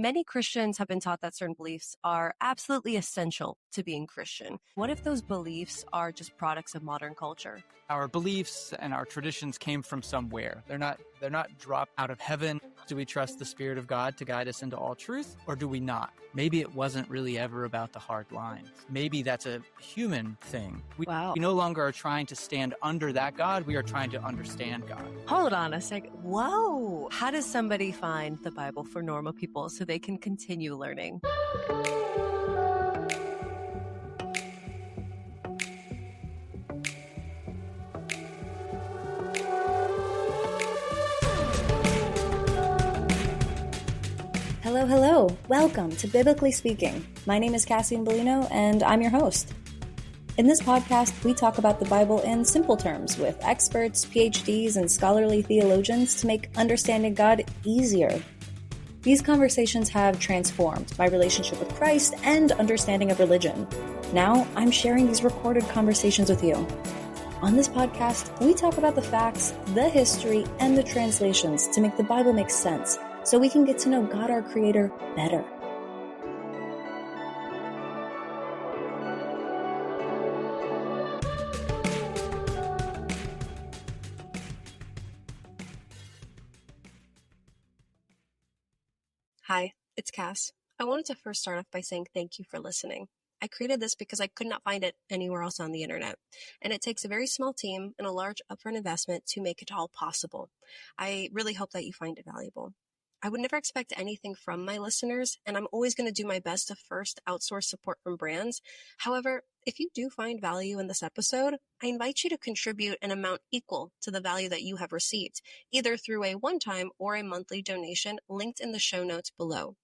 Many Christians have been taught that certain beliefs are absolutely essential to being Christian. What if those beliefs are just products of modern culture? Our beliefs and our traditions came from somewhere. They're not dropped out of heaven. Do we trust the Spirit of God to guide us into all truth, or do we not? Maybe it wasn't really ever about the hard lines. Maybe that's a human thing. We no longer are trying to stand under that God. We are trying to understand God. Hold on a second. Whoa! How does somebody find the Bible for normal people so they can continue learning? Hello. Welcome to Biblically Speaking. My name is Cassie Bellino, and I'm your host. In this podcast, we talk about the Bible in simple terms with experts, PhDs, and scholarly theologians to make understanding God easier. These conversations have transformed my relationship with Christ and understanding of religion. Now, I'm sharing these recorded conversations with you. On this podcast, we talk about the facts, the history, and the translations to make the Bible make sense, so we can get to know God, our Creator, better. Hi, it's Cass. I wanted to first start off by saying thank you for listening. I created this because I could not find it anywhere else on the internet, and it takes a very small team and a large upfront investment to make it all possible. I really hope that you find it valuable. I would never expect anything from my listeners, and I'm always going to do my best to first outsource support from brands. However, if you do find value in this episode, I invite you to contribute an amount equal to the value that you have received, either through a one-time or a monthly donation linked in the show notes below.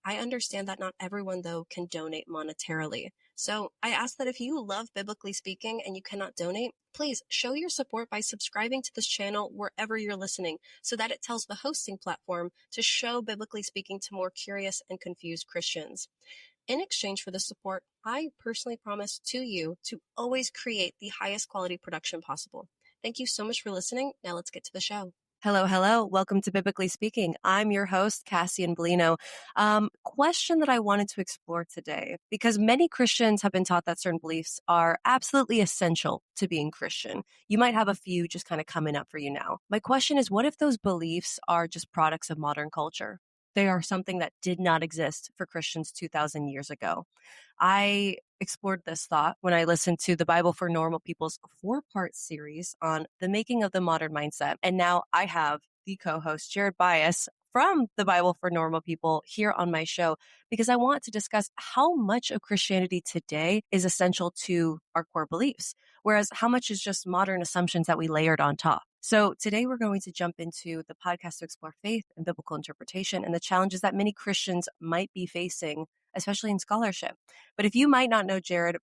I understand that not everyone, though, can donate monetarily. So I ask that if you love Biblically Speaking and you cannot donate, please show your support by subscribing to this channel wherever you're listening so that it tells the hosting platform to show Biblically Speaking to more curious and confused Christians. In exchange for this support, I personally promise to you to always create the highest quality production possible. Thank you so much for listening. Now let's get to the show. Hello. Welcome to Biblically Speaking. I'm your host, Cassie Bellino. Question that I wanted to explore today, because many Christians have been taught that certain beliefs are absolutely essential to being Christian. You might have a few just kind of coming up for you now. My question is, what if those beliefs are just products of modern culture? They are something that did not exist for Christians 2,000 years ago. I explored this thought when I listened to the Bible for Normal People's 4-part series on the making of the modern mindset. And now I have the co-host, Jared Byas, from the Bible for Normal People here on my show, because I want to discuss how much of Christianity today is essential to our core beliefs, whereas how much is just modern assumptions that we layered on top. So today we're going to jump into the podcast to explore faith and biblical interpretation and the challenges that many Christians might be facing, especially in scholarship. But if you might not know Jared,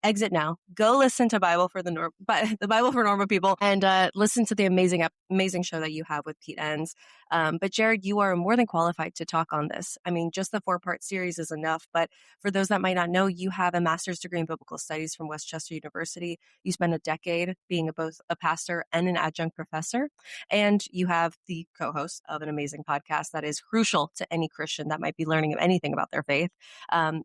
exit now. Go listen to the Bible for Normal People, and listen to the amazing show that you have with Pete Enns. But Jared, you are more than qualified to talk on this. I mean, just the 4-part series is enough. But for those that might not know, you have a master's degree in biblical studies from Westchester University. You spent a decade being both a pastor and an adjunct professor, and you have the co-host of an amazing podcast that is crucial to any Christian that might be learning anything about their faith.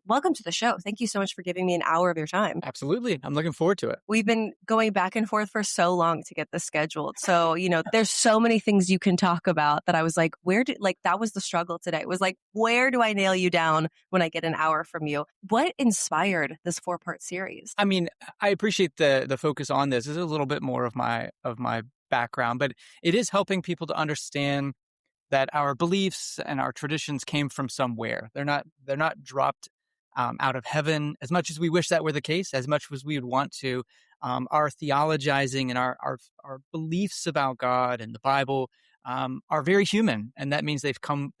Welcome to the show. Thank you so much for giving me an hour of your time. Absolutely. I'm looking forward to it. We've been going back and forth for so long to get this scheduled. So, there's so many things you can talk about that I was like, that was the struggle today. It was like, where do I nail you down when I get an hour from you? What inspired this 4-part series? I mean, I appreciate the focus on this. This is a little bit more of my background, but it is helping people to understand that our beliefs and our traditions came from somewhere. They're not dropped out of heaven, as much as we wish that were the case, as much as we would want to. Our theologizing and our beliefs about God and the Bible are very human, and that means they've come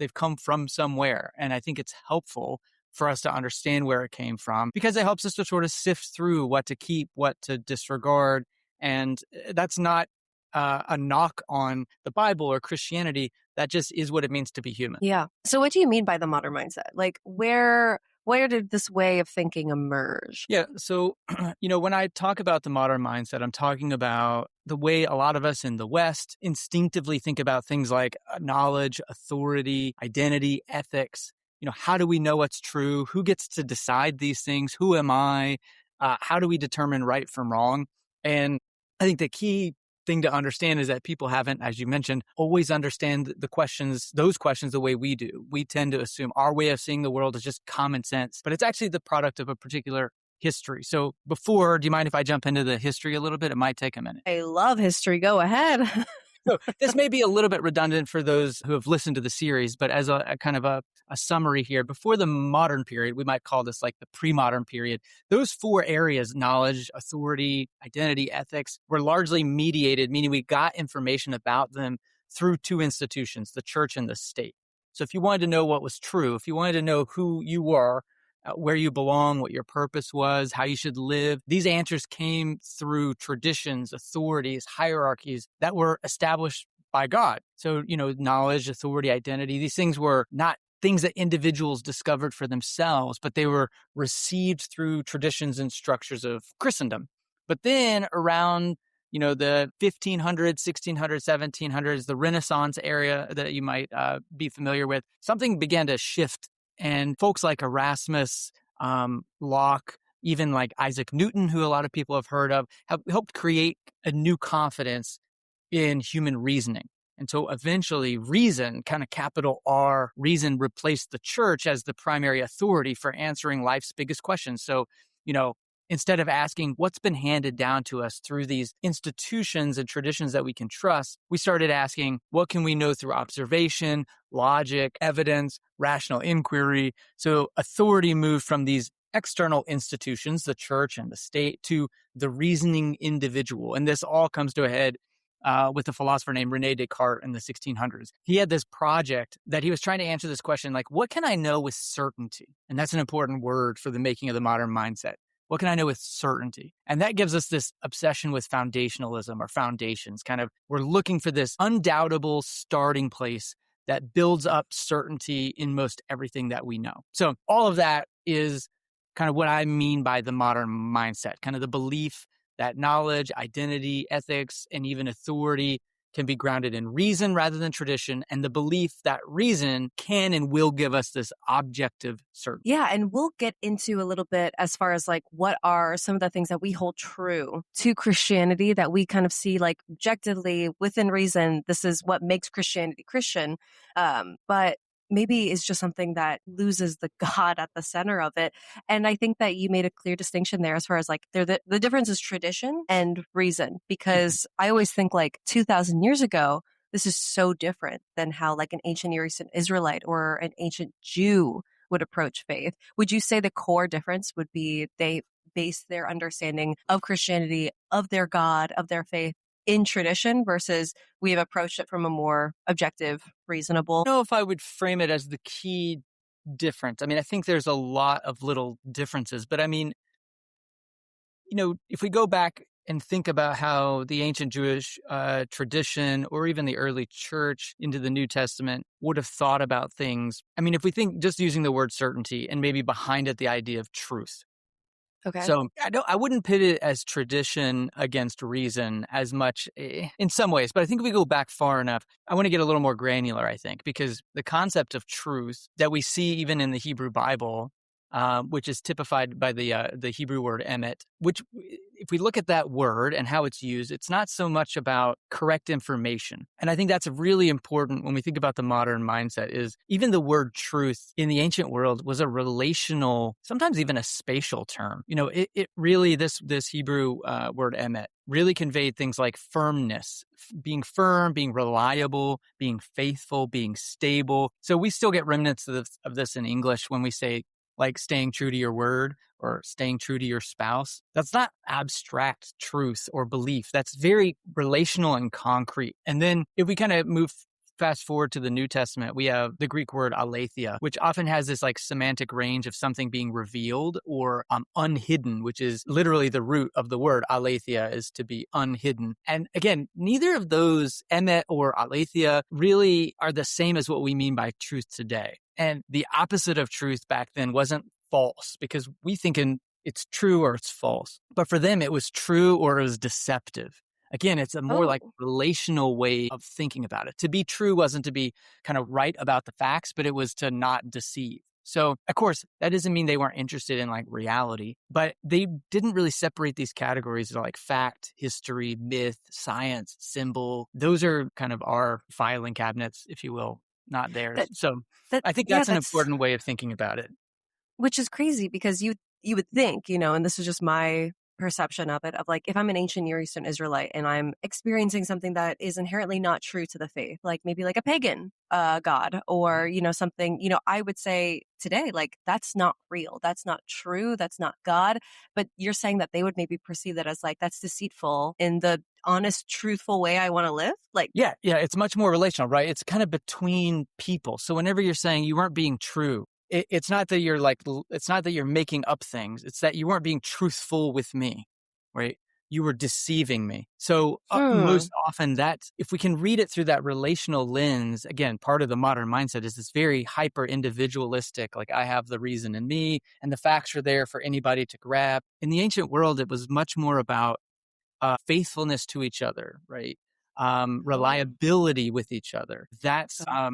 from somewhere. And I think it's helpful for us to understand where it came from, because it helps us to sort of sift through what to keep, what to disregard. And that's not a knock on the Bible or Christianity. That just is what it means to be human. Yeah. So what do you mean by the modern mindset? Like, where did this way of thinking emerge? Yeah. So, when I talk about the modern mindset, I'm talking about the way a lot of us in the West instinctively think about things like knowledge, authority, identity, ethics. how do we know what's true? Who gets to decide these things? Who am I? How do we determine right from wrong? And I think the key thing to understand is that people haven't, as you mentioned, always understand those questions the way we do. We tend to assume our way of seeing the world is just common sense, but it's actually the product of a particular history. So do you mind if I jump into the history a little bit? It might take a minute. I love history. Go ahead. So this may be a little bit redundant for those who have listened to the series, but as a kind of a summary here, before the modern period, we might call this like the pre-modern period, those four areas, knowledge, authority, identity, ethics, were largely mediated, meaning we got information about them through two institutions, the church and the state. So if you wanted to know what was true, if you wanted to know who you were, where you belong, what your purpose was, how you should live. These answers came through traditions, authorities, hierarchies that were established by God. So, knowledge, authority, identity, these things were not things that individuals discovered for themselves, but they were received through traditions and structures of Christendom. But then around the 1500s, 1600s, 1700s, the Renaissance era that you might be familiar with, something began to shift. And folks like Erasmus, Locke, even like Isaac Newton, who a lot of people have heard of, have helped create a new confidence in human reasoning. And so eventually reason, kind of capital R, reason replaced the church as the primary authority for answering life's biggest questions. So, instead of asking what's been handed down to us through these institutions and traditions that we can trust, we started asking, what can we know through observation, logic, evidence, rational inquiry? So authority moved from these external institutions, the church and the state, to the reasoning individual. And this all comes to a head with a philosopher named René Descartes in the 1600s. He had this project that he was trying to answer this question, like, what can I know with certainty? And that's an important word for the making of the modern mindset. What can I know with certainty? And that gives us this obsession with foundationalism or foundations. Kind of, we're looking for this undoubtable starting place that builds up certainty in most everything that we know. So all of that is kind of what I mean by the modern mindset, kind of the belief that knowledge, identity, ethics, and even authority can be grounded in reason rather than tradition, and the belief that reason can and will give us this objective certainty. Yeah, and we'll get into a little bit as far as like what are some of the things that we hold true to Christianity that we kind of see like objectively within reason. This is what makes Christianity Christian. But maybe it's just something that loses the God at the center of it. And I think that you made a clear distinction there as far as like the difference is tradition and reason, because I always think like 2,000 years ago, this is so different than how like an ancient Near Eastern Israelite or an ancient Jew would approach faith. Would you say the core difference would be they base their understanding of Christianity, of their God, of their faith in tradition versus we have approached it from a more objective, reasonable? I don't know if I would frame it as the key difference. I mean, I think there's a lot of little differences, but I mean, if we go back and think about how the ancient Jewish tradition or even the early church into the New Testament would have thought about things. I mean, if we think just using the word certainty and maybe behind it the idea of truth. Okay. So I wouldn't pit it as tradition against reason as much in some ways, but I think if we go back far enough, I want to get a little more granular, I think, because the concept of truth that we see even in the Hebrew Bible, which is typified by the Hebrew word emet, which if we look at that word and how it's used, it's not so much about correct information. And I think that's really important when we think about the modern mindset is even the word truth in the ancient world was a relational, sometimes even a spatial term. It really, this Hebrew word emet really conveyed things like firmness, being firm, being reliable, being faithful, being stable. So we still get remnants of this in English when we say, like staying true to your word or staying true to your spouse. That's not abstract truth or belief. That's very relational and concrete. And then if we kind of move fast forward to the New Testament, we have the Greek word aletheia, which often has this like semantic range of something being revealed or unhidden, which is literally the root of the word aletheia is to be unhidden. And again, neither of those, emet or aletheia, really are the same as what we mean by truth today. And the opposite of truth back then wasn't false, because we think it's true or it's false. But for them, it was true or it was deceptive. Again, it's a more like relational way of thinking about it. To be true wasn't to be kind of right about the facts, but it was to not deceive. So, of course, that doesn't mean they weren't interested in like reality, but they didn't really separate these categories of like fact, history, myth, science, symbol. Those are kind of our filing cabinets, if you will, not theirs. That So that I think yeah, that's an that's important way of thinking about it. which is crazy because you would think, and this is just my perception of it, of like if I'm an ancient Near Eastern Israelite and I'm experiencing something that is inherently not true to the faith, like maybe like a pagan god or something, I would say today like that's not real, that's not true, that's not God. But you're saying that they would maybe perceive that as like that's deceitful in the honest, truthful way I want to live. Like, Yeah, it's much more relational, right? It's kind of between people. So whenever you're saying you weren't being true, it's not that you're like, it's not that you're making up things. It's that you weren't being truthful with me, right? You were deceiving me. So hmm, most often if we can read it through that relational lens, again, part of the modern mindset is this very hyper individualistic, like I have the reason in me and the facts are there for anybody to grab. In the ancient world, it was much more about faithfulness to each other, right? oh, Reliability with each other. That's okay.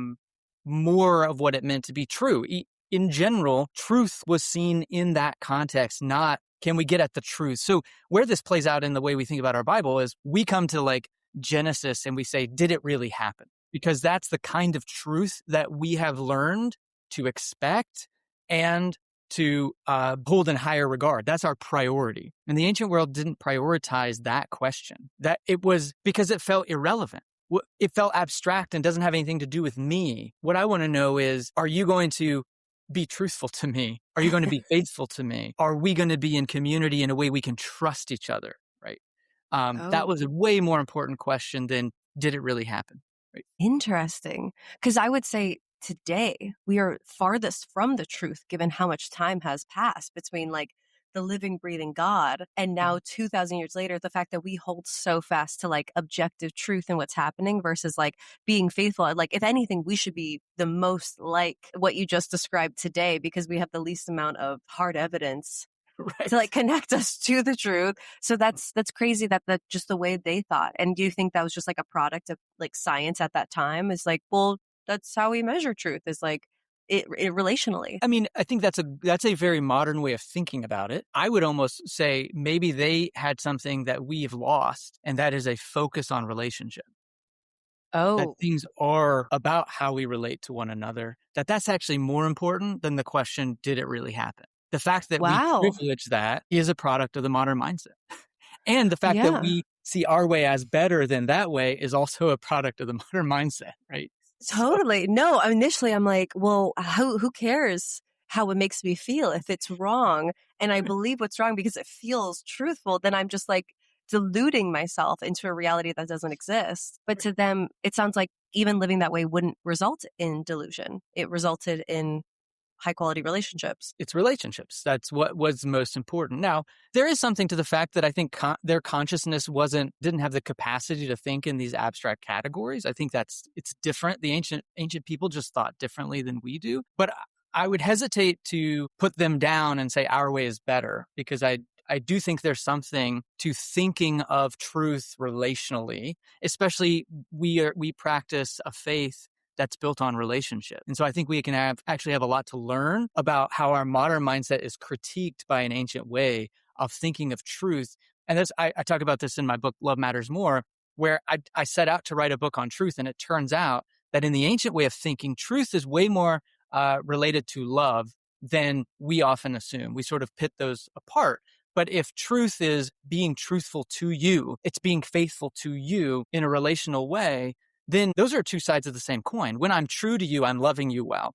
more of what it meant to be true. In general, truth was seen in that context, not can we get at the truth. So where this plays out in the way we think about our Bible is we come to like Genesis and we say, did it really happen? Because that's the kind of truth that we have learned to expect and to hold in higher regard. That's our priority. And the ancient world didn't prioritize that question. That it was because it felt irrelevant. It felt abstract and doesn't have anything to do with me. What I want to know is, are you going to be truthful to me? Are you going to be faithful to me? Are we going to be in community in a way we can trust each other? Right. That Oh, was a way more important question than did it really happen? Right. interesting. Because I would say today we are farthest from the truth given how much time has passed between like the living, breathing God and now Mhm. 2000 years later, the fact that we hold so fast to like objective truth and what's happening versus like being faithful. Like, if anything, we should be the most like what you just described today because we have the least amount of hard evidence to Right. like connect us to the truth. So that's crazy that just the way they thought. And do you think that was just like a product of like science at that time? Is like, well, that's how we measure truth, is like it relationally. I mean, I think that's a very modern way of thinking about it. I would almost say maybe they had something that we've lost, and that is a focus on relationship. That Oh, things are about how we relate to one another. That's actually more important than the question, did it really happen? The fact that we wow. privilege that is a product of the modern mindset. And the fact that Yeah. we see our way as better than that way is also a product of the modern mindset, right? So Totally. No, initially I'm like, well, who cares how it makes me feel if it's wrong and I believe what's wrong because it feels truthful, then I'm just like deluding myself into a reality that doesn't exist. But to them, it sounds like even living that way wouldn't result in delusion. It resulted in high quality relationships. it's relationships. That's what was most important. Now, there is something to the fact that I think their consciousness didn't have the capacity to think in these abstract categories. I think it's different. The ancient people just thought differently than we do. But I would hesitate to put them down and say our way is better because I do think there's something to thinking of truth relationally, especially we practice a faith that's built on relationship. And so I think we can actually have a lot to learn about how our modern mindset is critiqued by an ancient way of thinking of truth. And I talk about this in my book, Love Matters More, where I set out to write a book on truth. And it turns out that in the ancient way of thinking, truth is way more related to love than we often assume. We sort of pit those apart. But if truth is being truthful to you, it's being faithful to you in a relational way, then those are two sides of the same coin. When I'm true to you, I'm loving you well,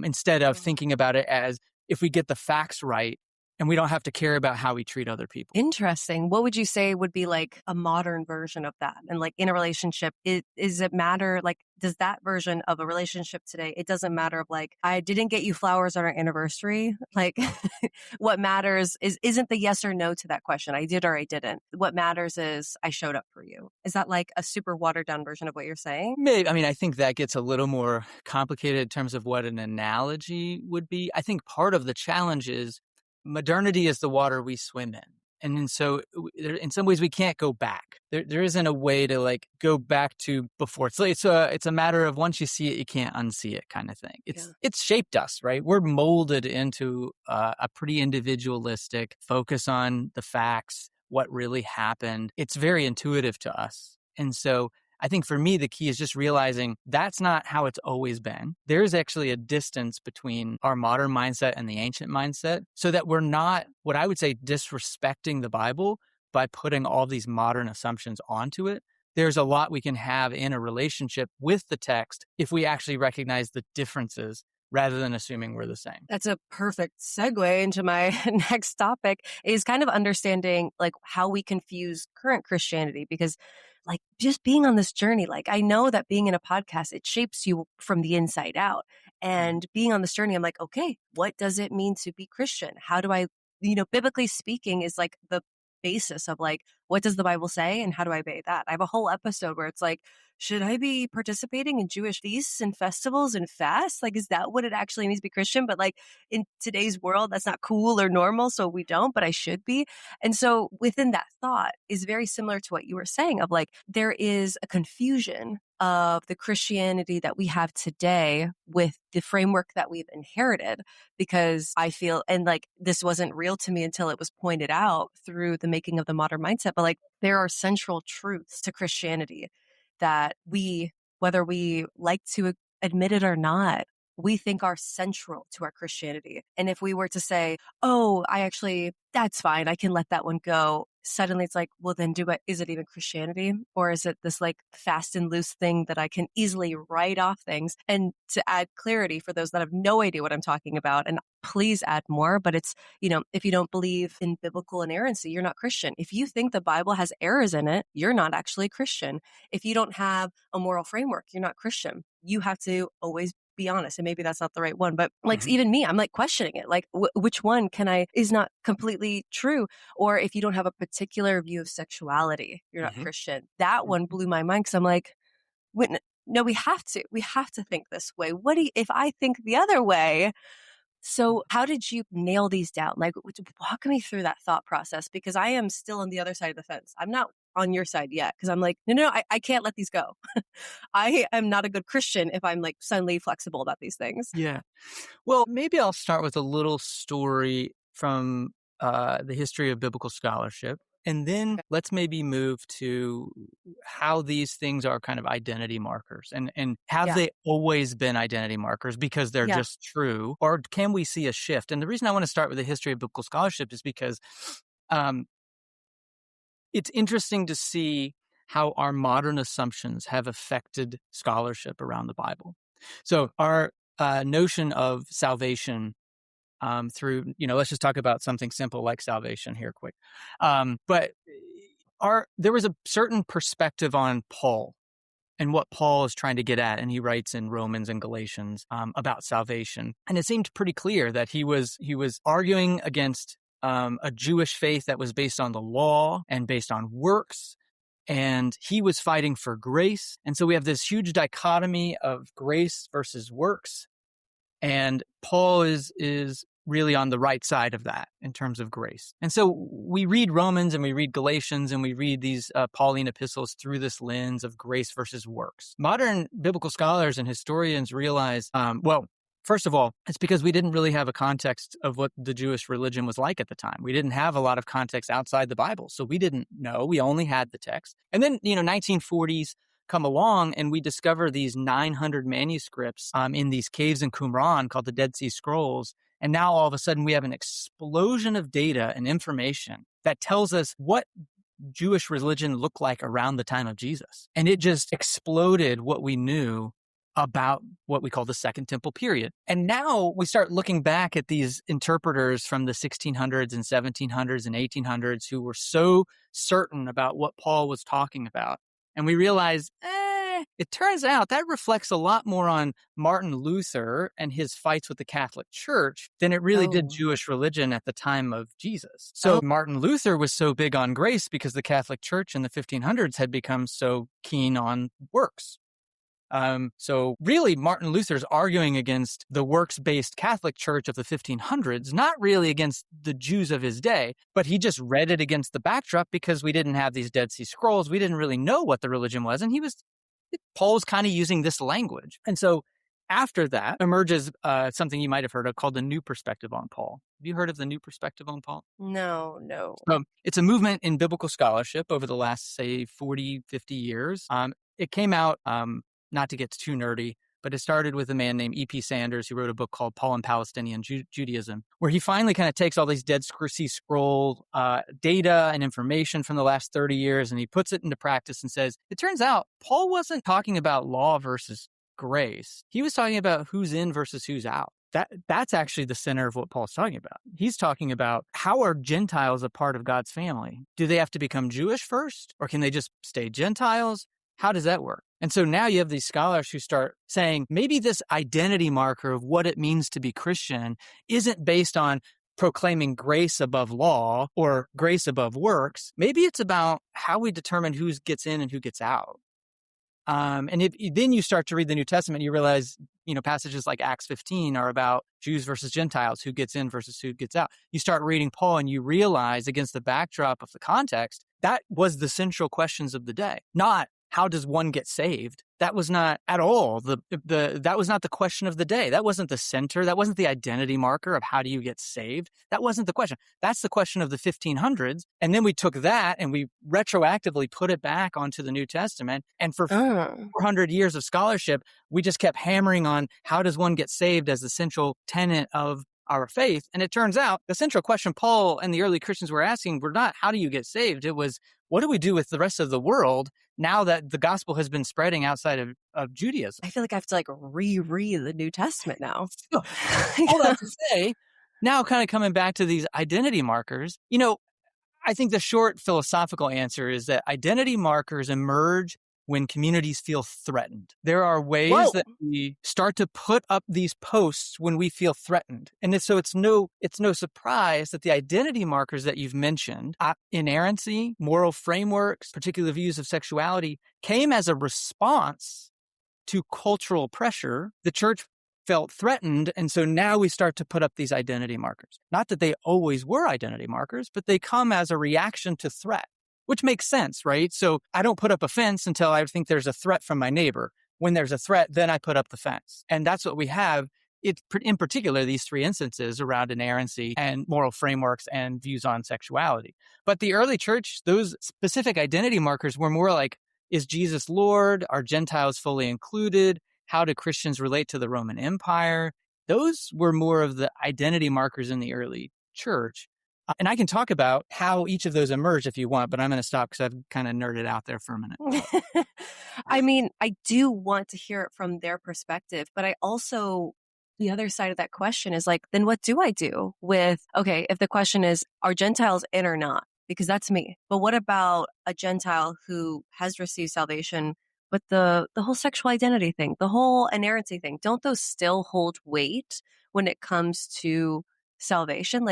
instead of thinking about it as if we get the facts right and we don't have to care about how we treat other people. Interesting. What would you say would be like a modern version of that? And like in a relationship, is it matter? Like, does that version of a relationship today, it doesn't matter of like, I didn't get you flowers on our anniversary. Like what matters isn't the yes or no to that question. I did or I didn't. What matters is I showed up for you. Is that like a super watered down version of what you're saying? Maybe, I mean, I think that gets a little more complicated in terms of what an analogy would be. I think part of the challenge is modernity is the water we swim in. And so in some ways we can't go back. There isn't a way to like go back to before. It's a matter of once you see it, you can't unsee it kind of thing. It's shaped us, right? We're molded into a pretty individualistic focus on the facts, what really happened. It's very intuitive to us. And so I think for me, the key is just realizing that's not how it's always been. There's actually a distance between our modern mindset and the ancient mindset, so that we're not, what I would say, disrespecting the Bible by putting all these modern assumptions onto it. There's a lot we can have in a relationship with the text if we actually recognize the differences rather than assuming we're the same. That's a perfect segue into my next topic, is kind of understanding like how we confuse current Christianity, because like just being on this journey, like I know that being in a podcast, it shapes you from the inside out. And being on this journey, I'm like, okay, what does it mean to be Christian? How do I, biblically speaking is like the basis of like, what does the Bible say and how do I obey that? I have a whole episode where it's like, should I be participating in Jewish feasts and festivals and fasts? Like, is that what it actually means to be Christian? But like in today's world, that's not cool or normal. So we don't, but I should be. And so within that thought is very similar to what you were saying of like, there is a confusion of the Christianity that we have today with the framework that we've inherited, because I feel, and like this wasn't real to me until it was pointed out through the making of the modern mindset, but like there are central truths to Christianity that we, whether we like to admit it or not, we think are central to our Christianity. And if we were to say, oh, that's fine, I can let that one go, suddenly it's like, well, then is it even Christianity? Or is it this like fast and loose thing that I can easily write off things? And to add clarity for those that have no idea what I'm talking about, and please add more, but it's, if you don't believe in biblical inerrancy, you're not Christian. If you think the Bible has errors in it, you're not actually Christian. If you don't have a moral framework, you're not Christian. You have to always be honest. And maybe that's not the right one, but like even me, I'm like questioning it. Like which one is not completely true? Or if you don't have a particular view of sexuality, you're not Christian. That one blew my mind, because I'm like, no, we have to think this way. If I think the other way? So how did you nail these down? Like, walk me through that thought process, because I am still on the other side of the fence. I'm not on your side yet, because I'm like, no, I can't let these go. I am not a good Christian if I'm like suddenly flexible about these things. Yeah. Well, maybe I'll start with a little story from the history of biblical scholarship. And then let's maybe move to how these things are kind of identity markers, and have they always been identity markers because they're just true, or can we see a shift? And the reason I want to start with the history of biblical scholarship is because it's interesting to see how our modern assumptions have affected scholarship around the Bible. So our notion of salvation through, let's just talk about something simple like salvation here quick. But there was a certain perspective on Paul and what Paul is trying to get at. And he writes in Romans and Galatians about salvation. And it seemed pretty clear that he was arguing against a Jewish faith that was based on the law and based on works. And he was fighting for grace. And so we have this huge dichotomy of grace versus works. And Paul is really on the right side of that in terms of grace. And so we read Romans and we read Galatians and we read these Pauline epistles through this lens of grace versus works. Modern biblical scholars and historians realize, first of all, it's because we didn't really have a context of what the Jewish religion was like at the time. We didn't have a lot of context outside the Bible. So we didn't know. We only had the text. And then, 1940s come along and we discover these 900 manuscripts in these caves in Qumran called the Dead Sea Scrolls. And now all of a sudden we have an explosion of data and information that tells us what Jewish religion looked like around the time of Jesus. And it just exploded what we knew about what we call the Second Temple period. And now we start looking back at these interpreters from the 1600s and 1700s and 1800s who were so certain about what Paul was talking about. And we realize, it turns out that reflects a lot more on Martin Luther and his fights with the Catholic Church than it really did Jewish religion at the time of Jesus. So Martin Luther was so big on grace because the Catholic Church in the 1500s had become so keen on works. So really, Martin Luther's arguing against the works-based Catholic Church of the 1500s, not really against the Jews of his day, but he just read it against the backdrop because we didn't have these Dead Sea Scrolls. We didn't really know what the religion was. And Paul was kind of using this language. And so after that emerges something you might have heard of called the New Perspective on Paul. Have you heard of the New Perspective on Paul? No. It's a movement in biblical scholarship over the last, say, 40, 50 years. It came out, not to get too nerdy, but it started with a man named E.P. Sanders who wrote a book called Paul and Palestinian Judaism, where he finally kind of takes all these Dead Sea Scroll data and information from the last 30 years, and he puts it into practice and says, it turns out Paul wasn't talking about law versus grace. He was talking about who's in versus who's out. That's actually the center of what Paul's talking about. He's talking about, how are Gentiles a part of God's family? Do they have to become Jewish first, or can they just stay Gentiles? How does that work? And so now you have these scholars who start saying, maybe this identity marker of what it means to be Christian isn't based on proclaiming grace above law or grace above works. Maybe it's about how we determine who gets in and who gets out. And then you start to read the New Testament, you realize, passages like Acts 15 are about Jews versus Gentiles, who gets in versus who gets out. You start reading Paul and you realize, against the backdrop of the context, that was the central questions of the day. Not how does one get saved? That was not at all that was not the question of the day. That wasn't the center. That wasn't the identity marker of how do you get saved. That wasn't the question. That's the question of the 1500s. And then we took that and we retroactively put it back onto the New Testament. And for 400 years of scholarship, we just kept hammering on how does one get saved as the central tenet of our faith. And it turns out the central question Paul and the early Christians were asking were not how do you get saved? It was, what do we do with the rest of the world now that the gospel has been spreading outside of Judaism? I feel like I have to reread the New Testament now. So, all that to say, now kind of coming back to these identity markers, I think the short philosophical answer is that identity markers emerge when communities feel threatened. There are ways that we start to put up these posts when we feel threatened. And so it's no surprise that the identity markers that you've mentioned, inerrancy, moral frameworks, particular views of sexuality, came as a response to cultural pressure. The church felt threatened, and so now we start to put up these identity markers. Not that they always were identity markers, but they come as a reaction to threat. Which makes sense, right? So I don't put up a fence until I think there's a threat from my neighbor. When there's a threat, then I put up the fence. And that's what we have, in particular, these three instances around inerrancy and moral frameworks and views on sexuality. But the early church, those specific identity markers were more like, is Jesus Lord? Are Gentiles fully included? How do Christians relate to the Roman Empire? Those were more of the identity markers in the early church. And I can talk about how each of those emerged if you want, but I'm going to stop because I've kind of nerded out there for a minute. I mean, I do want to hear it from their perspective, but I also, the other side of that question is then what do I do with, if the question is, are Gentiles in or not? Because that's me. But what about a Gentile who has received salvation, but the whole sexual identity thing, the whole inerrancy thing, don't those still hold weight when it comes to salvation?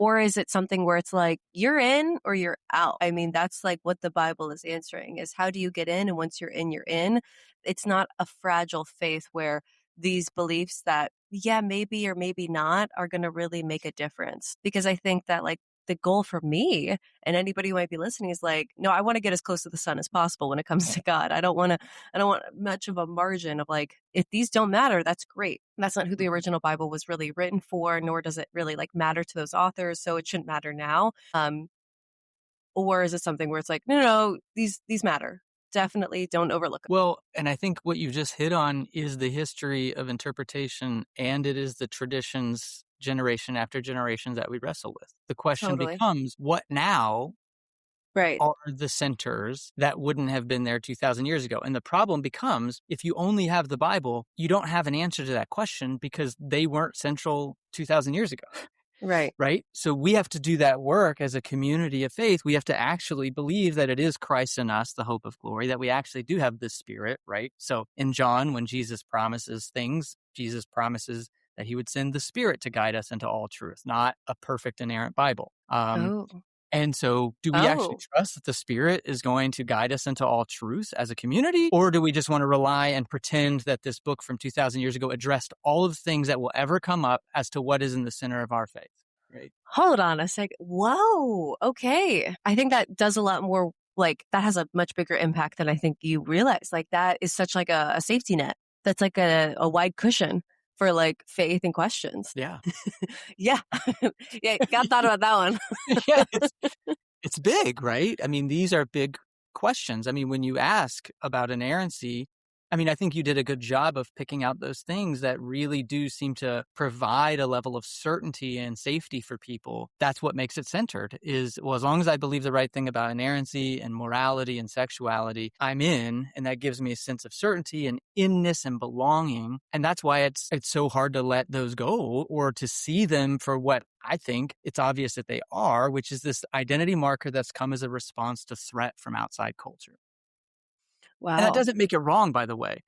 Or is it something where it's you're in or you're out? I mean, that's what the Bible is answering is how do you get in? And once you're in, you're in. It's not a fragile faith where these beliefs that, maybe or maybe not are going to really make a difference. Because I think that the goal for me and anybody who might be listening is no, I want to get as close to the sun as possible when it comes to God. I don't want much of a margin of if these don't matter, that's great. That's not who the original Bible was really written for, nor does it really matter to those authors. So it shouldn't matter now. Or is it something where it's no, these matter. Definitely don't overlook them. Well, and I think what you just hit on is the history of interpretation, and it is the traditions generation after generation that we wrestle with. The question becomes, what now are the centers that wouldn't have been there 2,000 years ago? And the problem becomes, if you only have the Bible, you don't have an answer to that question because they weren't central 2,000 years ago. Right? So we have to do that work as a community of faith. We have to actually believe that it is Christ in us, the hope of glory, that we actually do have the Spirit, right? So in John, when Jesus promises things, Jesus promises that he would send the Spirit to guide us into all truth, not a perfect inerrant Bible. And so do we actually Oh, trust that the Spirit is going to guide us into all truth as a community? Or do we just want to rely and pretend that this book from 2,000 years ago addressed all of the things that will ever come up as to what is in the center of our faith? Right. hold on a sec. Whoa. Okay. I think that does a lot more, like, that has a much bigger impact than I think you realize. Like, that is such like a safety net. That's like a wide cushion for like faith and questions. Yeah. Yeah. Yeah. God thought about that one. Yeah. It's big, right? I mean, these are big questions. I mean, when you ask about inerrancy, I mean, I think you did a good job of picking out those things that really do seem to provide a level of certainty and safety for people. That's what makes it centered is, well, as long as I believe the right thing about inerrancy and morality and sexuality, I'm in, and that gives me a sense of certainty and inness and belonging. And that's why it's so hard to let those go or to see them for what I think it's obvious that they are, which is this identity marker that's come as a response to threat from outside culture. And that Wow. doesn't make it wrong, by the way.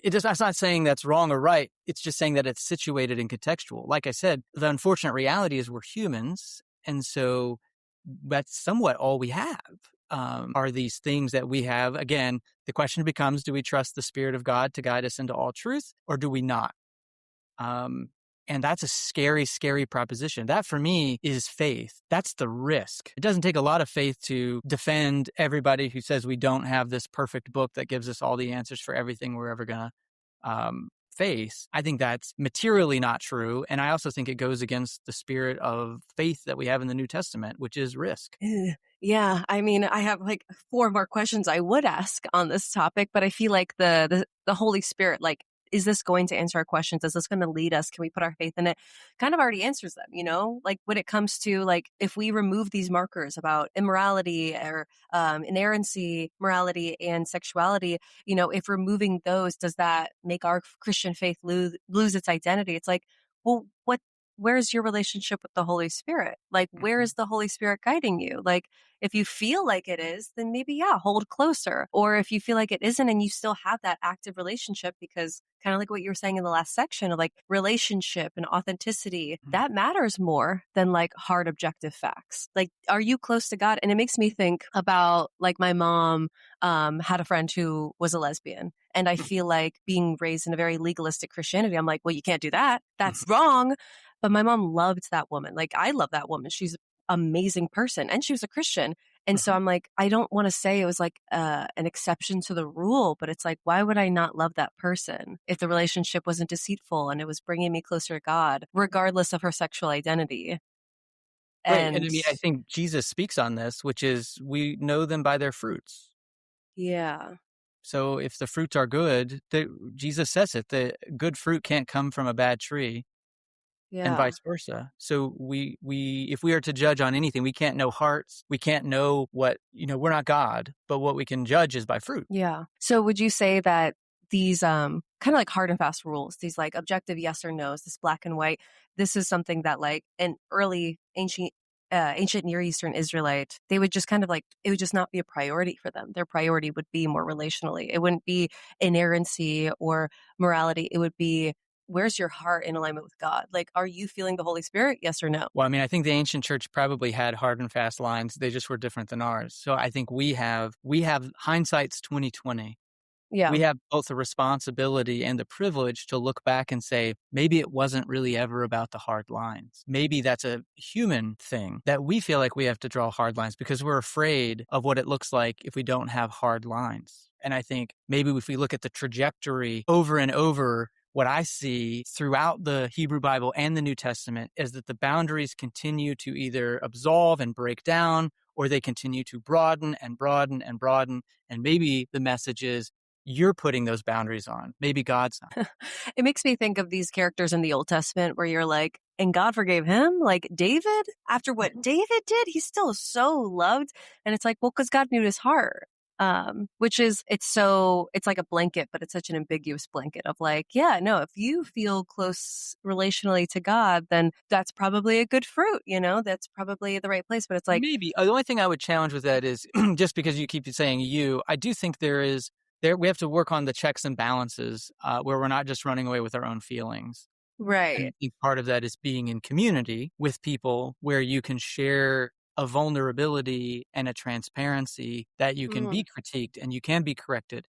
That's not saying that's wrong or right. It's just saying that it's situated and contextual. Like I said, the unfortunate reality is we're humans. And so that's somewhat all we have, are these things that we have. Again, the question becomes, do we trust the Spirit of God to guide us into all truth, or do we not? And that's a scary, scary proposition. That for me is faith. That's the risk. It doesn't take a lot of faith to defend everybody who says we don't have this perfect book that gives us all the answers for everything we're ever going to face. I think that's materially not true. And I also think it goes against the spirit of faith that we have in the New Testament, which is risk. Yeah, I mean, I have like four more questions I would ask on this topic, but I feel like the Holy Spirit, like, is this going to answer our questions? Is this going to lead us? Can we put our faith in it? Kind of already answers them, you know? Like when it comes to like if we remove these markers about immorality or inerrancy, morality, and sexuality, you know, if removing those, does that make our Christian faith lose its identity? It's like, well, where's your relationship with the Holy Spirit? Like, where Mhm. is the Holy Spirit guiding you? Like, if you feel like it is, then maybe, yeah, hold closer. Or if you feel like it isn't and you still have that active relationship, because kind of like what you were saying in the last section of like relationship and authenticity, Mhm. that matters more than like hard objective facts. Like, are you close to God? And it makes me think about like my mom had a friend who was a lesbian. And I feel like being raised in a very legalistic Christianity, I'm like, well, you can't do that. That's Mhm. wrong. But my mom loved that woman. Like, I love that woman. She's an amazing person and she was a Christian. And so Mhm. I'm like, I don't want to say it was like an exception to the rule, but it's like, why would I not love that person if the relationship wasn't deceitful and it was bringing me closer to God, regardless of her sexual identity? Right. And I And mean, I think Jesus speaks on this, which is we know them by their fruits. yeah, So if the fruits are good, Jesus says it, the good fruit can't come from a bad tree and yeah. vice versa. So if we are to judge on anything, we can't know hearts. We can't know we're not God, but what we can judge is by fruit. Yeah. So would you say that these kind of like hard and fast rules, these like objective yes or no's, this black and white, this is something that like an early ancient Near Eastern Israelite, they would just kind of like it would just not be a priority for them. Their priority would be more relationally. It wouldn't be inerrancy or morality. It would be, where's your heart in alignment with God? Like, are you feeling the Holy Spirit? Yes or no? Well, I mean, I think the ancient church probably had hard and fast lines. They just were different than ours. So I think we have hindsight's 2020. Yeah. We have both the responsibility and the privilege to look back and say, maybe it wasn't really ever about the hard lines. Maybe that's a human thing that we feel like we have to draw hard lines because we're afraid of what it looks like if we don't have hard lines. And I think maybe if we look at the trajectory over and over, what I see throughout the Hebrew Bible and the New Testament is that the boundaries continue to either absolve and break down, or they continue to broaden and broaden and broaden. And maybe the message is, you're putting those boundaries on. Maybe God's not. It makes me think of these characters in the Old Testament where you're like, and God forgave him? Like David? After what Mhm. David did, he's still so loved. And it's like, well, because God knew his heart. Which is, it's like a blanket, but it's such an ambiguous blanket of like, yeah, no, if you feel close relationally to God, then that's probably a good fruit, you know, that's probably the right place. But it's like, Maybe. The only thing I would challenge with that is just because you keep saying you, I do think we have to work on the checks and balances where we're not just running away with our own feelings. And right. I think part of that is being in community with people where you can share a vulnerability and a transparency that you can be critiqued and you can be corrected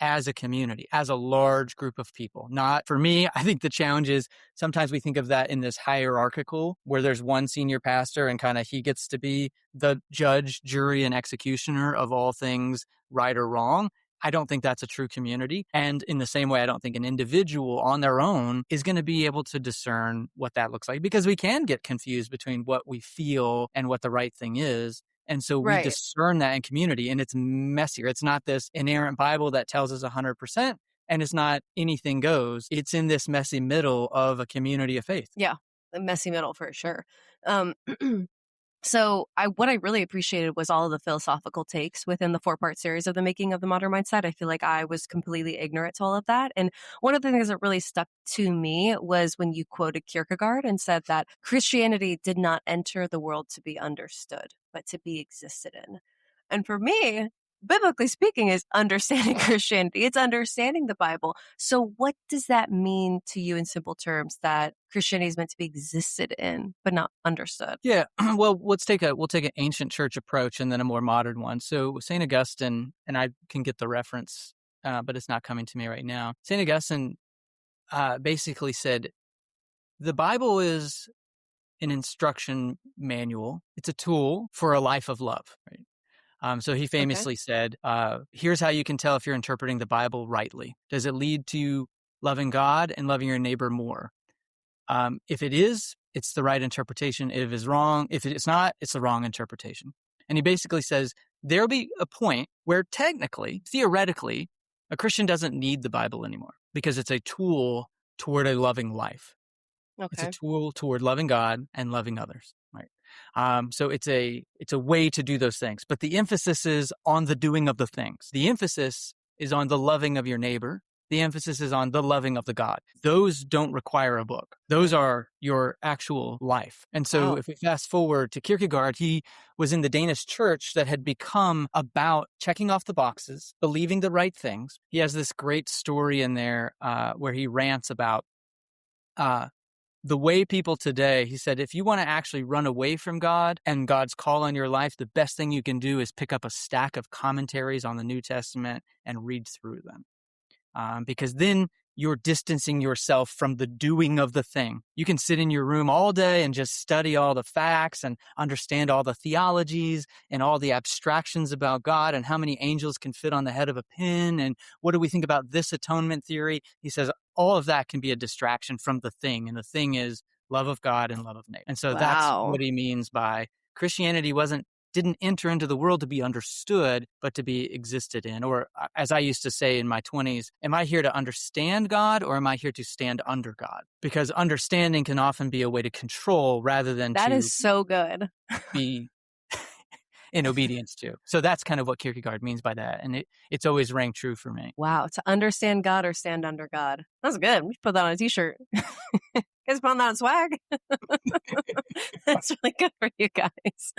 as a community, as a large group of people. Not for me, I think the challenge is sometimes we think of that in this hierarchical where there's one senior pastor and kind of he gets to be the judge, jury, and executioner of all things right or wrong. I don't think that's a true community. And in the same way, I don't think an individual on their own is going to be able to discern what that looks like, because we can get confused between what we feel and what the right thing is. And so we Right. discern that in community, and it's messier. It's not this inerrant Bible that tells us 100%, and it's not anything goes. It's in this messy middle of a community of faith. Yeah, the messy middle for sure. So what I really appreciated was all of the philosophical takes within the 4-part series of The Making of the Modern Mindset. I feel like I was completely ignorant to all of that. And one of the things that really stuck to me was when you quoted Kierkegaard and said that Christianity did not enter the world to be understood, but to be existed in. And for me, biblically speaking, is understanding Christianity. It's understanding the Bible. So what does that mean to you in simple terms, that Christianity is meant to be existed in, but not understood? Yeah. Well, we'll take an ancient church approach and then a more modern one. So St. Augustine, and I can get the reference, but it's not coming to me right now. St. Augustine basically said, the Bible is an instruction manual. It's a tool for a life of love, right? So he famously said, here's how you can tell if you're interpreting the Bible rightly. Does it lead to loving God and loving your neighbor more? If it is, it's the right interpretation. If it's wrong, if it's not, it's the wrong interpretation. And he basically says there'll be a point where technically, theoretically, a Christian doesn't need the Bible anymore because it's a tool toward a loving life. It's a tool toward loving God and loving others, right? So it's a way to do those things. But the emphasis is on the doing of the things. The emphasis is on the loving of your neighbor. The emphasis is on the loving of the God. Those don't require a book. Those are your actual life. And so if we fast forward to Kierkegaard, he was in the Danish church that had become about checking off the boxes, believing the right things. He has this great story in there where he rants about the way people today, he said, if you want to actually run away from God and God's call on your life, the best thing you can do is pick up a stack of commentaries on the New Testament and read through them. Because then you're distancing yourself from the doing of the thing. You can sit in your room all day and just study all the facts and understand all the theologies and all the abstractions about God and how many angels can fit on the head of a pin and what do we think about this atonement theory. He says all of that can be a distraction from the thing, and the thing is love of God and love of neighbor. And so that's what he means by Christianity didn't enter into the world to be understood, but to be existed in. Or as I used to say in my 20s, am I here to understand God or am I here to stand under God? Because understanding can often be a way to control rather than That to is so good. be in obedience to. So that's kind of what Kierkegaard means by that. And it's always rang true for me. Wow. To understand God or stand under God. That's good. We should put that on a t-shirt. Guys put that on swag. That's really good for you guys.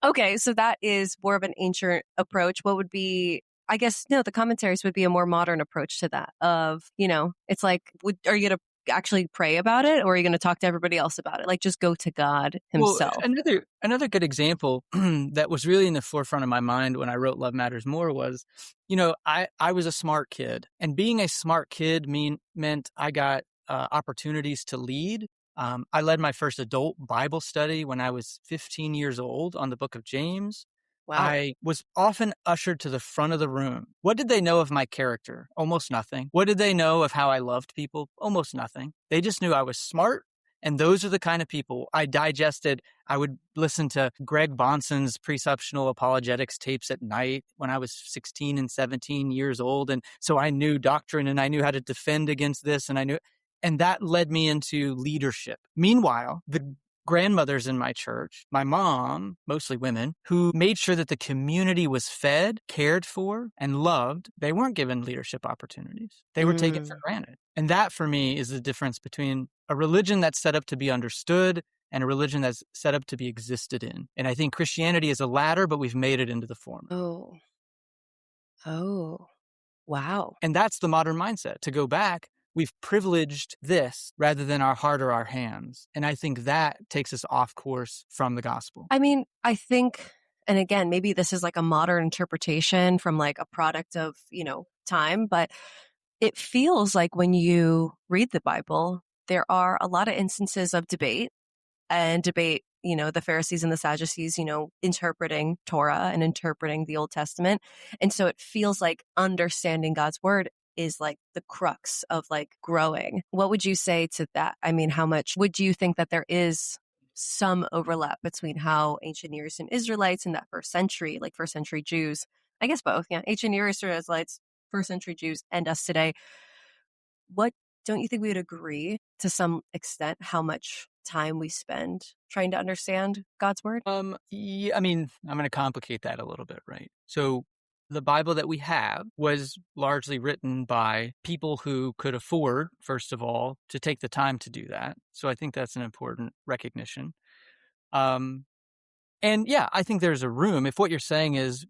Okay. So that is more of an ancient approach. What would be, I guess, no, the commentaries would be a more modern approach to that of, it's like, are you going to actually pray about it, or are you going to talk to everybody else about it? Like, just go to God himself. Well, another good example that was really in the forefront of my mind when I wrote Love Matters More was, I was a smart kid, and being a smart kid meant I got opportunities to lead. I led my first adult Bible study when I was 15 years old on the book of James. Wow. I was often ushered to the front of the room. What did they know of my character? Almost nothing. What did they know of how I loved people? Almost nothing. They just knew I was smart. And those are the kind of people I digested. I would listen to Greg Bonson's preceptional apologetics tapes at night when I was 16 and 17 years old. And so I knew doctrine and I knew how to defend against this. And that led me into leadership. Meanwhile, the grandmothers in my church, my mom, mostly women, who made sure that the community was fed, cared for, and loved, they weren't given leadership opportunities. They were taken for granted. And that, for me, is the difference between a religion that's set up to be understood and a religion that's set up to be existed in. And I think Christianity is a ladder, but we've made it into the former. Oh, wow. And that's the modern mindset. To go back, we've privileged this rather than our heart or our hands. And I think that takes us off course from the gospel. I mean, I think, and again, maybe this is like a modern interpretation from like a product of, time, but it feels like when you read the Bible, there are a lot of instances of debate and debate, the Pharisees and the Sadducees, interpreting Torah and interpreting the Old Testament. And so it feels like understanding God's word is like the crux of like growing. What would you say to that? I mean, how much would you think that there is some overlap between how ancient Near Eastern Israelites in that first century, like first century Jews, I guess both, yeah, ancient Near Eastern Israelites, first century Jews, and us today, what don't you think we would agree to some extent how much time we spend trying to understand God's word? Yeah, I mean, I'm going to complicate that a little bit, right? So the Bible that we have was largely written by people who could afford, first of all, to take the time to do that. So I think that's an important recognition. And yeah, I think there's a room. If what you're saying is,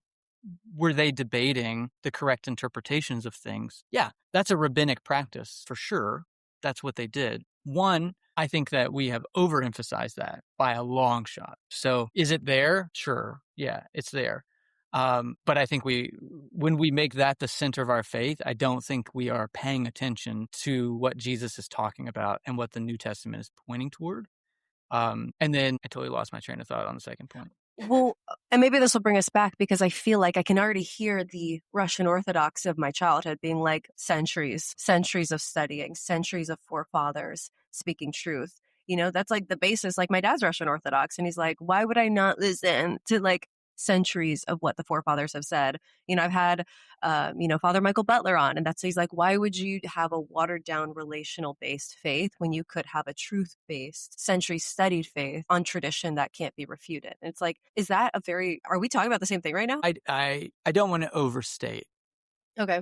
were they debating the correct interpretations of things? Yeah, that's a rabbinic practice for sure. That's what they did. One, I think that we have overemphasized that by a long shot. So is it there? Sure. Yeah, it's there. But I think when we make that the center of our faith, I don't think we are paying attention to what Jesus is talking about and what the New Testament is pointing toward. And then I totally lost my train of thought on the second point. Well, and maybe this will bring us back because I feel like I can already hear the Russian Orthodox of my childhood being like centuries of studying, centuries of forefathers speaking truth. That's like the basis. Like my dad's Russian Orthodox, and he's like, why would I not listen to like centuries of what the forefathers have said? I've had, Father Michael Butler on, and he's like, why would you have a watered down relational based faith when you could have a truth based, century studied faith on tradition that can't be refuted? And it's like, are we talking about the same thing right now? I don't want to overstate. Okay.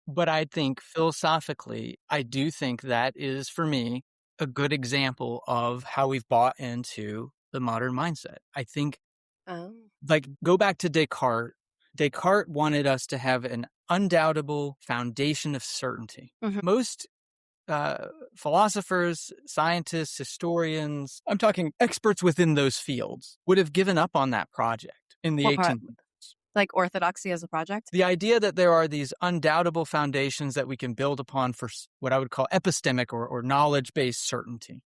But I think philosophically, I do think that is, for me, a good example of how we've bought into the modern mindset. I think, go back to Descartes. Descartes wanted us to have an undoubtable foundation of certainty. Mm-hmm. Most philosophers, scientists, historians, I'm talking experts within those fields, would have given up on that project in the 1800s. Like orthodoxy as a project? The idea that there are these undoubtable foundations that we can build upon for what I would call epistemic or knowledge-based certainty.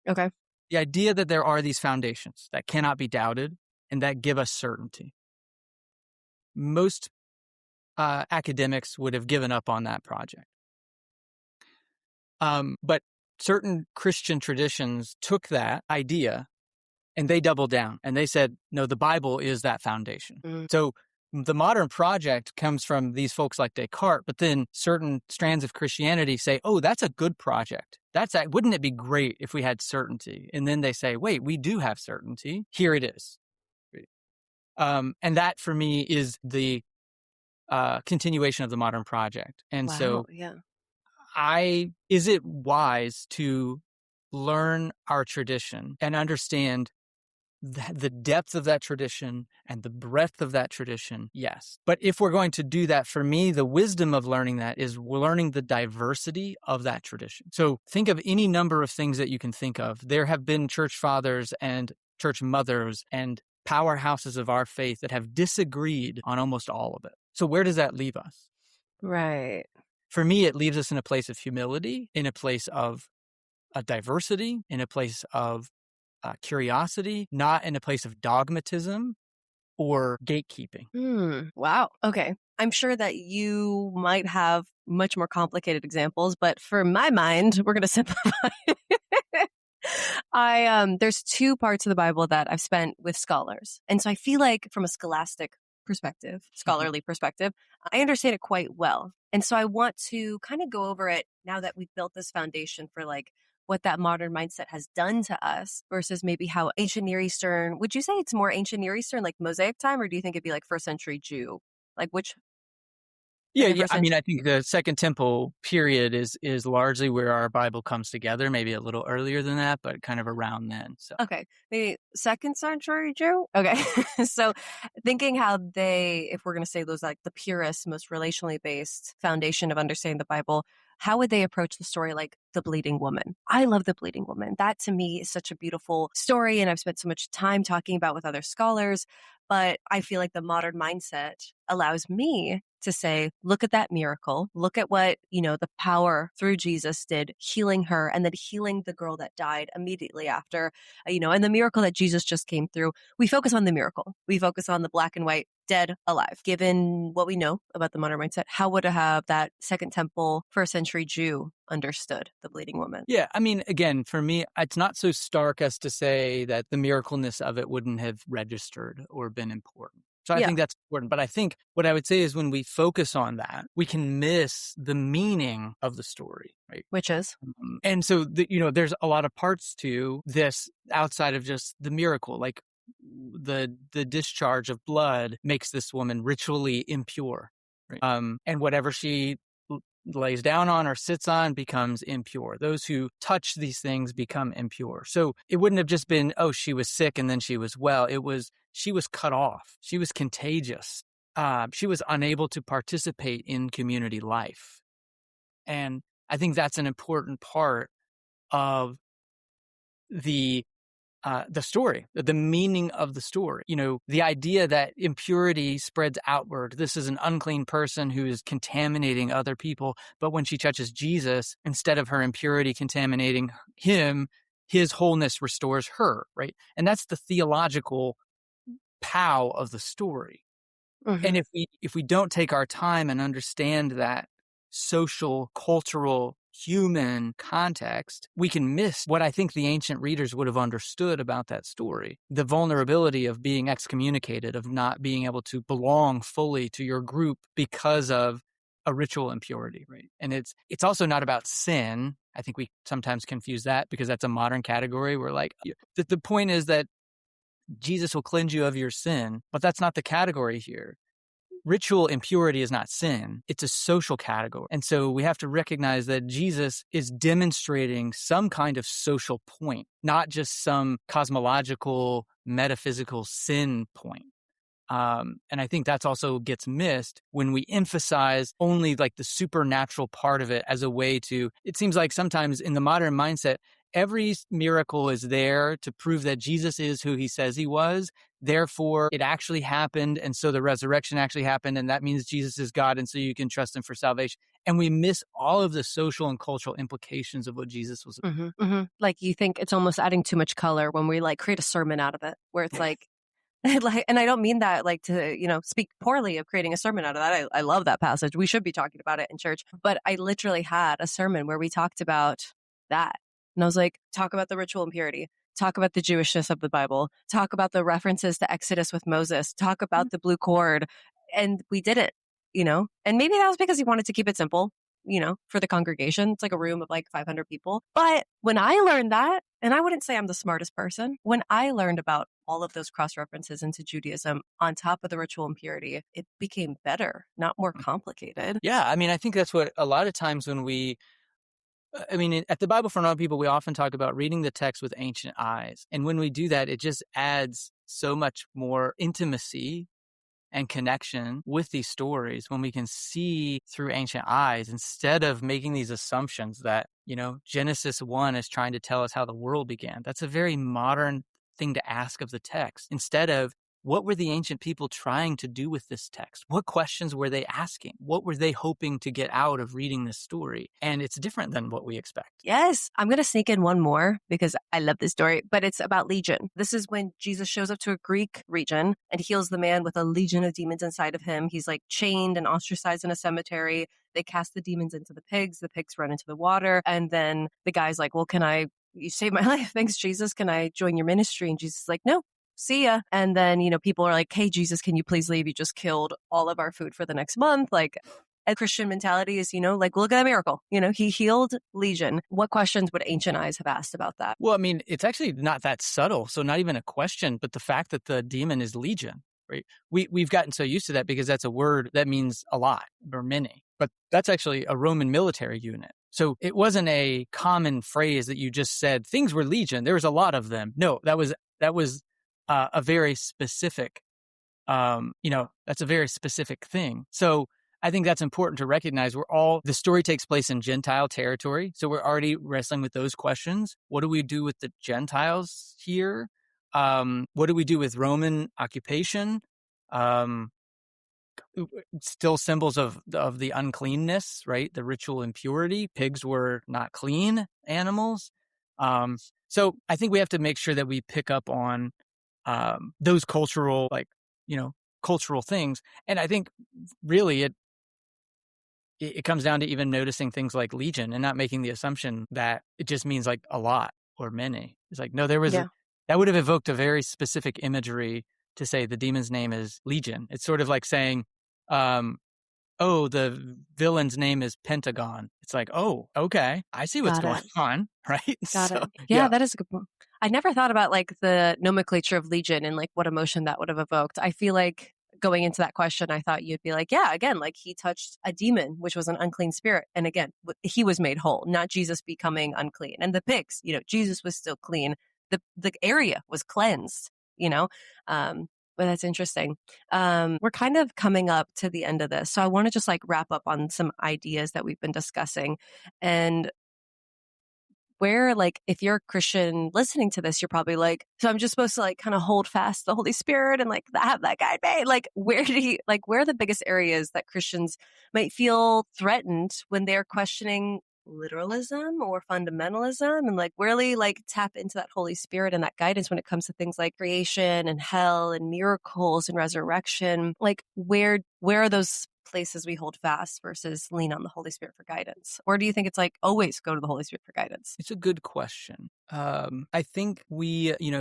Okay. The idea that there are these foundations that cannot be doubted and that give us certainty. Most academics would have given up on that project. But certain Christian traditions took that idea and they doubled down and they said, no, the Bible is that foundation. Mm. So the modern project comes from these folks like Descartes, but then certain strands of Christianity say, oh, that's a good project. Wouldn't it be great if we had certainty? And then they say, wait, we do have certainty. Here it is. And that for me is the continuation of the modern project. And so yeah. is it wise to learn our tradition and understand the depth of that tradition and the breadth of that tradition? Yes. But if we're going to do that, for me, the wisdom of learning that is learning the diversity of that tradition. So think of any number of things that you can think of. There have been church fathers and church mothers and powerhouses of our faith that have disagreed on almost all of it. So where does that leave us? Right. For me, it leaves us in a place of humility, in a place of diversity, in a place of curiosity, not in a place of dogmatism or gatekeeping. Wow. Okay. I'm sure that you might have much more complicated examples, but for my mind, we're going to simplify. There's two parts of the Bible that I've spent with scholars. And so I feel like from a scholastic perspective, scholarly perspective, I understand it quite well. And so I want to kind of go over it now that we've built this foundation for like what that modern mindset has done to us versus maybe how ancient Near Eastern, would you say it's more ancient Near Eastern, like Mosaic time, or do you think it'd be like first century Jew? Like which? Yeah. I mean, I think the Second Temple period is largely where our Bible comes together, maybe a little earlier than that, but kind of around then. So okay, maybe second century Jew? Okay. So thinking how if we're going to say those like the purest, most relationally based foundation of understanding the Bible, how would they approach the story like the bleeding woman? I love the bleeding woman. That to me is such a beautiful story, and I've spent so much time talking about with other scholars. But I feel like the modern mindset allows me to say, look at that miracle. Look at what, the power through Jesus did, healing her and then healing the girl that died immediately after, and the miracle that Jesus just came through. We focus on the miracle. We focus on the black and white, dead, alive. Given what we know about the modern mindset, how would have that Second Temple, first century Jew understood the bleeding woman? Yeah, I mean, again, for me, it's not so stark as to say that the miracleness of it wouldn't have registered or been important. So I Yeah. think that's important. But I think what I would say is when we focus on that, we can miss the meaning of the story, right? Which is? And so, there's a lot of parts to this outside of just the miracle. Like the discharge of blood makes this woman ritually impure, right? And whatever she lays down on or sits on becomes impure. Those who touch these things become impure. So it wouldn't have just been, oh, she was sick and then she was well. It was, she was cut off. She was contagious. She was unable to participate in community life. And I think that's an important part of the story, the meaning of the story. The idea that impurity spreads outward. This is an unclean person who is contaminating other people. But when she touches Jesus, instead of her impurity contaminating him, his wholeness restores her, right? And that's the theological pow of the story. Mm-hmm. And if we don't take our time and understand that social, cultural, human context, we can miss what I think the ancient readers would have understood about that story. The vulnerability of being excommunicated, of not being able to belong fully to your group because of a ritual impurity, right? And it's also not about sin. I think we sometimes confuse that because that's a modern category. We're like, the point is that Jesus will cleanse you of your sin, but that's not the category here. Ritual impurity is not sin. It's a social category. And so we have to recognize that Jesus is demonstrating some kind of social point, not just some cosmological, metaphysical sin point. And I think that's also gets missed when we emphasize only like the supernatural part of it as a way to, it seems like sometimes in the modern mindset, every miracle is there to prove that Jesus is who he says he was. Therefore, it actually happened. And so the resurrection actually happened. And that means Jesus is God. And so you can trust him for salvation. And we miss all of the social and cultural implications of what Jesus was about. Mm-hmm, mm-hmm. Like you think it's almost adding too much color when we like create a sermon out of it, where it's like, and I don't mean that like to, speak poorly of creating a sermon out of that. I love that passage. We should be talking about it in church. But I literally had a sermon where we talked about that. And I was like, talk about the ritual impurity, talk about the Jewishness of the Bible, talk about the references to Exodus with Moses, talk about the blue cord. And we did it, and maybe that was because he wanted to keep it simple, for the congregation. It's like a room of like 500 people. But when I learned that, and I wouldn't say I'm the smartest person, when I learned about all of those cross references into Judaism on top of the ritual impurity, it became better, not more complicated. Yeah. I mean, I think that's what a lot of times when at the Bible for Normal People, we often talk about reading the text with ancient eyes. And when we do that, it just adds so much more intimacy and connection with these stories when we can see through ancient eyes instead of making these assumptions that, Genesis 1 is trying to tell us how the world began. That's a very modern thing to ask of the text. Instead of, what were the ancient people trying to do with this text? What questions were they asking? What were they hoping to get out of reading this story? And it's different than what we expect. Yes. I'm going to sneak in one more because I love this story, but it's about legion. This is when Jesus shows up to a Greek region and heals the man with a legion of demons inside of him. He's like chained and ostracized in a cemetery. They cast the demons into the pigs. The pigs run into the water. And then the guy's like, well, you saved my life. Thanks, Jesus. Can I join your ministry? And Jesus is like, no. See ya. And then, people are like, hey, Jesus, can you please leave? You just killed all of our food for the next month. Like a Christian mentality is, like, look at that miracle. He healed legion. What questions would ancient eyes have asked about that? Well, I mean, it's actually not that subtle. So not even a question, but the fact that the demon is legion, right? We've gotten so used to that because that's a word that means a lot or many, but that's actually a Roman military unit. So it wasn't a common phrase that you just said, things were legion. There was a lot of them. No, that was a very specific, that's a very specific thing. So I think that's important to recognize. The story takes place in Gentile territory. So we're already wrestling with those questions. What do we do with the Gentiles here? What do we do with Roman occupation? Still symbols of the uncleanness, right? The ritual impurity. Pigs were not clean animals. So I think we have to make sure that we pick up on those cultural, cultural things. And I think really it comes down to even noticing things like legion and not making the assumption that it just means like a lot or many. It's like, no, that would have evoked a very specific imagery to say the demon's name is Legion. It's sort of like saying, the villain's name is Pentagon. It's like, oh, okay, I see what's going on, right? Got it. Yeah, that is a good point. I never thought about like the nomenclature of Legion and like what emotion that would have evoked. I feel like going into that question, I thought you'd be like, yeah, again, like he touched a demon, which was an unclean spirit. And again, he was made whole, not Jesus becoming unclean. And the pigs, Jesus was still clean. The area was cleansed, but that's interesting. We're kind of coming up to the end of this. So I want to just like wrap up on some ideas that we've been discussing. And where, like, if you're a Christian listening to this, you're probably like, so I'm just supposed to like kind of hold fast the Holy Spirit and like have that guy made. Like, where are the biggest areas that Christians might feel threatened when they're questioning literalism or fundamentalism, and like really like tap into that Holy Spirit and that guidance when it comes to things like creation and hell and miracles and resurrection? Like, where are those places we hold fast versus lean on the Holy Spirit for guidance? Or do you think it's like always go to the Holy Spirit for guidance? It's a good question. I think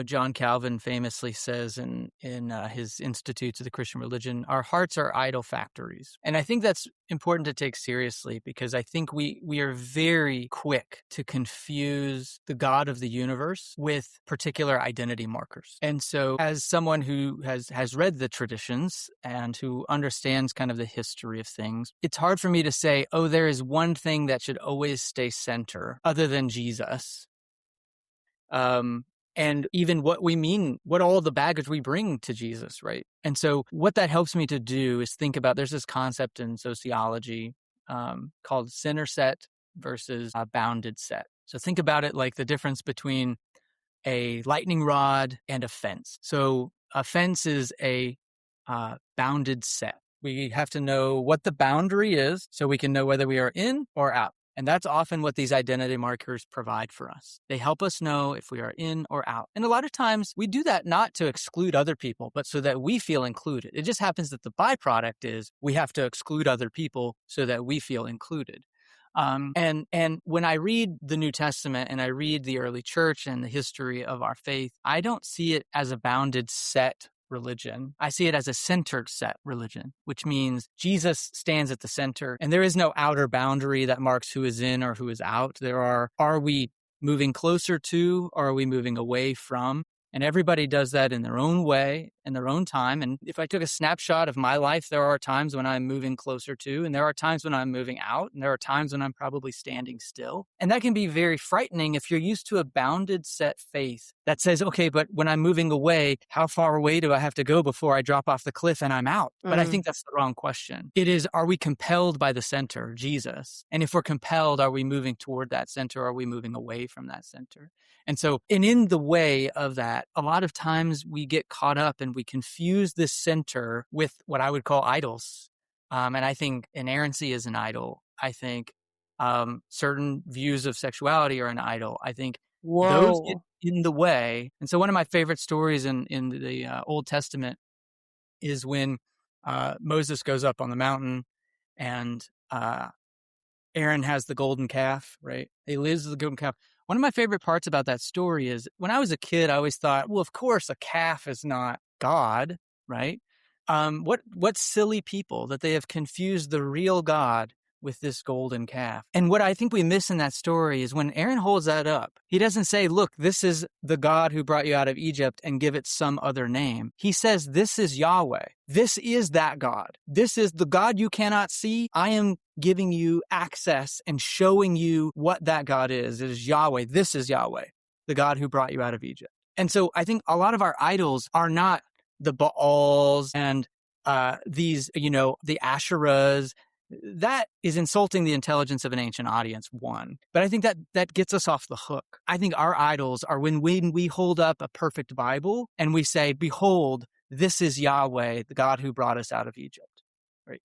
John Calvin famously says in his Institutes of the Christian Religion, our hearts are idol factories. And I think that's important to take seriously, because I think we are very quick to confuse the God of the universe with particular identity markers. And so as someone who has read the traditions and who understands kind of the history of things, it's hard for me to say, oh, there is one thing that should always stay center other than Jesus. And even what we mean, what all the baggage we bring to Jesus, right? And so what that helps me to do is think about, there's this concept in sociology called center set versus a bounded set. So think about it like the difference between a lightning rod and a fence. So a fence is a bounded set. We have to know what the boundary is so we can know whether we are in or out. And that's often what these identity markers provide for us. They help us know if we are in or out. And a lot of times we do that not to exclude other people, but so that we feel included. It just happens that the byproduct is we have to exclude other people so that we feel included. And when I read the New Testament and I read the early church and the history of our faith, I don't see it as a bounded set religion. I see it as a centered set religion, which means Jesus stands at the center and there is no outer boundary that marks who is in or who is out. Are we moving closer to, or are we moving away from? And everybody does that in their own way, in their own time. And if I took a snapshot of my life, there are times when I'm moving closer to, and there are times when I'm moving out, and there are times when I'm probably standing still. And that can be very frightening if you're used to a bounded set faith that says, okay, but when I'm moving away, how far away do I have to go before I drop off the cliff and I'm out? But I think that's the wrong question. It is, are we compelled by the center, Jesus? And if we're compelled, are we moving toward that center? Or are we moving away from that center? And so, and in the way of that, a lot of times we get caught up and we confuse this center with what I would call idols. And I think inerrancy is an idol. I think certain views of sexuality are an idol. I think those get in the way. And so one of my favorite stories in the Old Testament is when Moses goes up on the mountain and Aaron has the golden calf, right? He lives with the golden calf. One of my favorite parts about that story is when I was a kid, I always thought, well, of course, a calf is not God, right? What silly people that they have confused the real God with this golden calf. And what I think we miss in that story is when Aaron holds that up, he doesn't say, look, this is the God who brought you out of Egypt, and give it some other name. He says, this is Yahweh. This is that God. This is the God you cannot see. I am giving you access and showing you what that God is. It is Yahweh. This is Yahweh, the God who brought you out of Egypt. And so I think a lot of our idols are not the Baals and the Asherahs that is insulting the intelligence of an ancient audience, one. But I think that gets us off the hook. I think our idols are when we hold up a perfect Bible and we say, behold, this is Yahweh, the God who brought us out of Egypt. Right? It's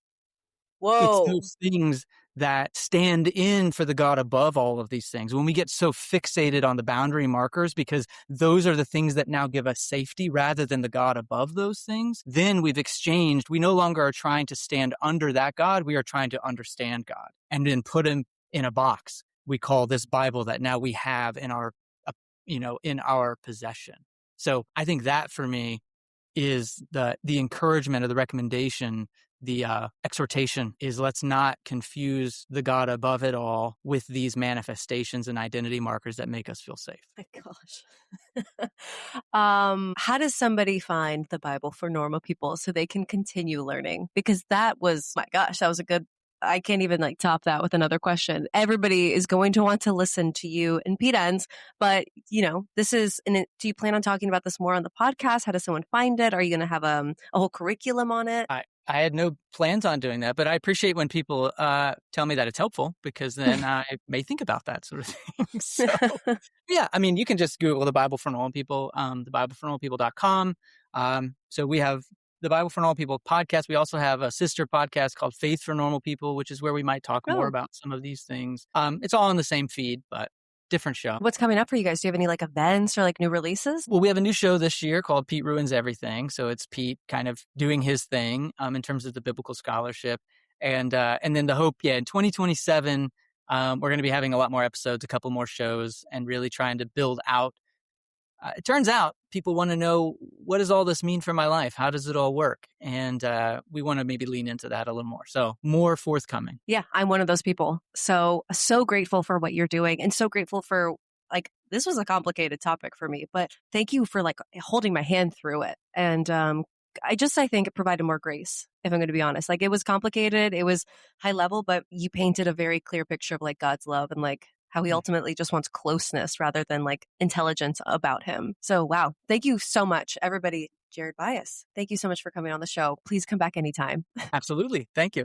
Whoa. those things that stand in for the God above all of these things. When we get so fixated on the boundary markers because those are the things that now give us safety rather than the God above those things, then we've exchanged. We no longer are trying to stand under that God. We are trying to understand God and then put him in a box we call this Bible that now we have in our, in our possession. So I think that for me is the encouragement or the recommendation, the exhortation is let's not confuse the God above it all with these manifestations and identity markers that make us feel safe. My gosh. How does somebody find the Bible for normal people so they can continue learning? Because that was, my gosh, that was a good, I can't even top that with another question. Everybody is going to want to listen to you and Pete Ends, but this is, do you plan on talking about this more on the podcast? How does someone find it? Are you going to have a whole curriculum on it? I had no plans on doing that, but I appreciate when people tell me that it's helpful because then I may think about that sort of thing. So, yeah, I mean, you can just Google the Bible for Normal People, thebiblefornormalpeople.com. So we have the Bible for Normal People podcast. We also have a sister podcast called Faith for Normal People, which is where we might talk more about some of these things. It's all on the same feed, but different show. What's coming up for you guys? Do you have any events or new releases? Well, we have a new show this year called Pete Ruins Everything. So it's Pete kind of doing his thing in terms of the biblical scholarship. And then the hope, in 2027, we're going to be having a lot more episodes, a couple more shows, and really trying to build out. It turns out people want to know, what does all this mean for my life? How does it all work? And we want to maybe lean into that a little more. So more forthcoming. Yeah, I'm one of those people. So grateful for what you're doing and so grateful for this was a complicated topic for me, but thank you for holding my hand through it. And I think it provided more grace, if I'm going to be honest. It was complicated. It was high level, but you painted a very clear picture of God's love and how he ultimately just wants closeness rather than intelligence about him. So, wow. Thank you so much, everybody. Jared Byas, thank you so much for coming on the show. Please come back anytime. Absolutely. Thank you.